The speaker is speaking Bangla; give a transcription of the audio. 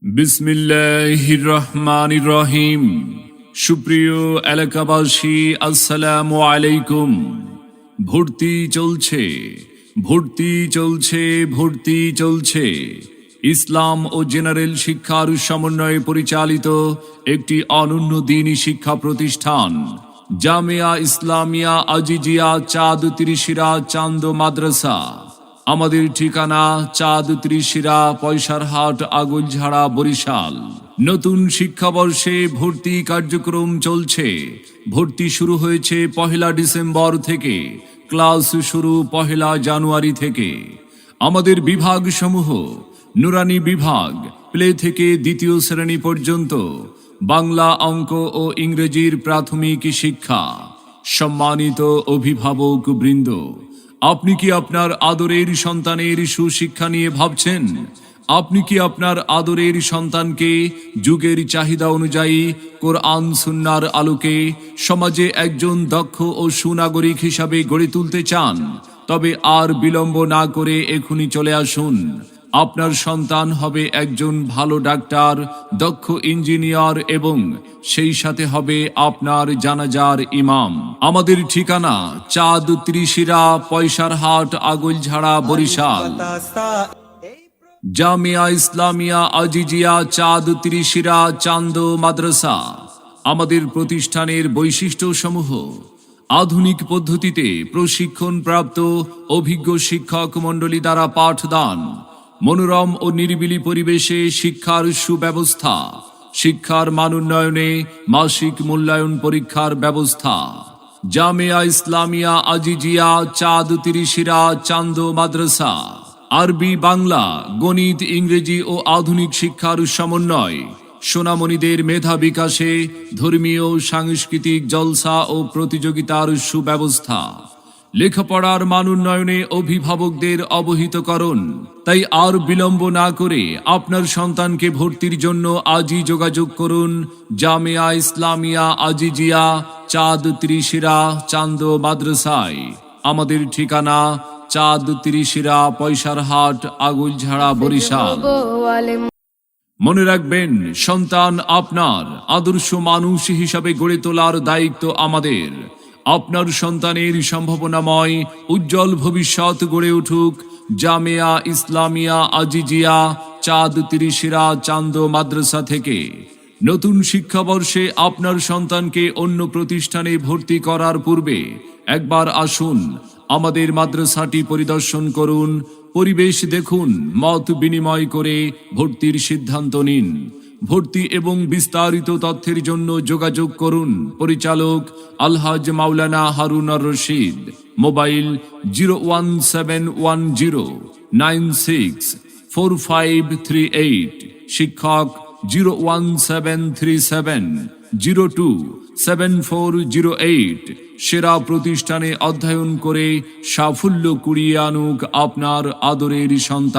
বিসমিল্লাহির রহমানির রহিম। সুপ্রিয় এলাকাবাসী, আসসালামু আলাইকুম। ভর্তি চলছে, ভর্তি চলছে, ভর্তি চলছে। ইসলাম ও জেনারেল শিক্ষার সমন্বয়ে পরিচালিত একটি অনন্য দ্বীনি শিক্ষা প্রতিষ্ঠান জামিয়া ইসলামিয়া আজিজিয়া চাঁদ ত্রিশিরা চান্দ মাদ্রাসা। আমাদের ঠিকানা চাঁদ ত্রিশিরা পয়সারহাট আগৈলঝাড়া বরিশাল। নতুন শিক্ষাবর্ষে ভর্তি কার্যক্রম চলছে। ভর্তি শুরু হয়েছে 1 ডিসেম্বর থেকে, ক্লাস শুরু 1 জানুয়ারি থেকে। আমাদের বিভাগসমূহ: নুরানি বিভাগ, প্লে থেকে 2য় শ্রেণী পর্যন্ত, বাংলা, অঙ্ক ও ইংরেজির প্রাথমিক শিক্ষা। সম্মানিত অভিভাবক বৃন্দ, আপনি কি আপনার আদরের সন্তানের সুশিক্ষা নিয়ে ভাবছেন? আপনি কি আপনার আদরের সন্তানকে যুগের চাহিদা অনুযায়ী কোরআন সুন্নাহর আলোকে সমাজে একজন দক্ষ ও সুনাগরিক হিসাবে গড়ে তুলতে চান? তবে আর বিলম্ব না করে এখনই চলে আসুন। আপনার সন্তান হবে একজন ভালো ডাক্তার, দক্ষ ইঞ্জিনিয়ার এবং সেই সাথে হবে আপনার জানাজার ইমাম। আমাদের ঠিকানা চাঁদ ত্রিশিরা পয়সারহাট আগৈলঝাড়া বরিশাল। জামিয়া ইসলামিয়া আজিজিয়া চাঁদ ত্রিশিরা চান্দ মাদ্রাসা। আমাদের প্রতিষ্ঠানের বৈশিষ্ট্যসমূহ: আধুনিক পদ্ধতিতে প্রশিক্ষণপ্রাপ্ত অভিজ্ঞ শিক্ষক মণ্ডলী দ্বারা পাঠদান, মনোরম ও নিরিবিলি পরিবেশে শিক্ষার সুব্যবস্থা, শিক্ষার মান উন্নয়নে মাসিক মূল্যায়ন পরীক্ষার ব্যবস্থা। জামিয়া ইসলামিয়া আজিজিয়া চাঁদ ত্রিশিরা চান্দ মাদ্রাসা। আরবি, বাংলা, গণিত, ইংরেজি ও আধুনিক শিক্ষার সমন্বয়। সোনামণিদের মেধা বিকাশে ধর্মীয় সাংস্কৃতিক জলসা ও প্রতিযোগিতার সুব্যবস্থা। লেখাপড়ার মান উন্নয়নে অভিভাবকদের অবহিত করুন। তাই আর বিলম্ব না করে আপনার সন্তানকে ভর্তির জন্য আজই যোগাযোগ করুন জামিয়া ইসলামিয়া আজিজিয়া চাঁদ ত্রিশিরা চান্দ মাদ্রাসায়। আমাদের ঠিকানা চাঁদ ত্রিশিরা পয়সারহাট আগৈলঝাড়া বরিশাল। মনে রাখবেন, সন্তান আপনার, আদর্শ মানুষ হিসাবে গড়ে তোলার দায়িত্ব আমাদের। আপনার সন্তানের সম্ভাবনাময় উজ্জ্বল ভবিষ্যৎ গড়ে উঠুক জামিয়া ইসলামিয়া আজিজিয়া চাঁদ ত্রিশিরা চান্দ মাদ্রাসা থেকে। নতুন শিক্ষাবর্ষে আপনার সন্তানকে অন্য প্রতিষ্ঠানে ভর্তি করার পূর্বে একবার আসুন, আমাদের মাদ্রাসাটি পরিদর্শন করুন, পরিবেশ দেখুন, মত বিনিময় করে ভর্তির সিদ্ধান্ত নিন। ভর্তি এবং বিস্তারিত তথ্যের জন্য যোগাযোগ করুন পরিচালক আলহাজ মাওলানা হারুন আর রশিদ। মোবাইল 01710964538। শিক্ষক 01737027408। সেরা প্রতিষ্ঠানে অধ্যয়ন করে সাফল্য কুড়িয়ে আনুক আপনার আদরের সন্তান।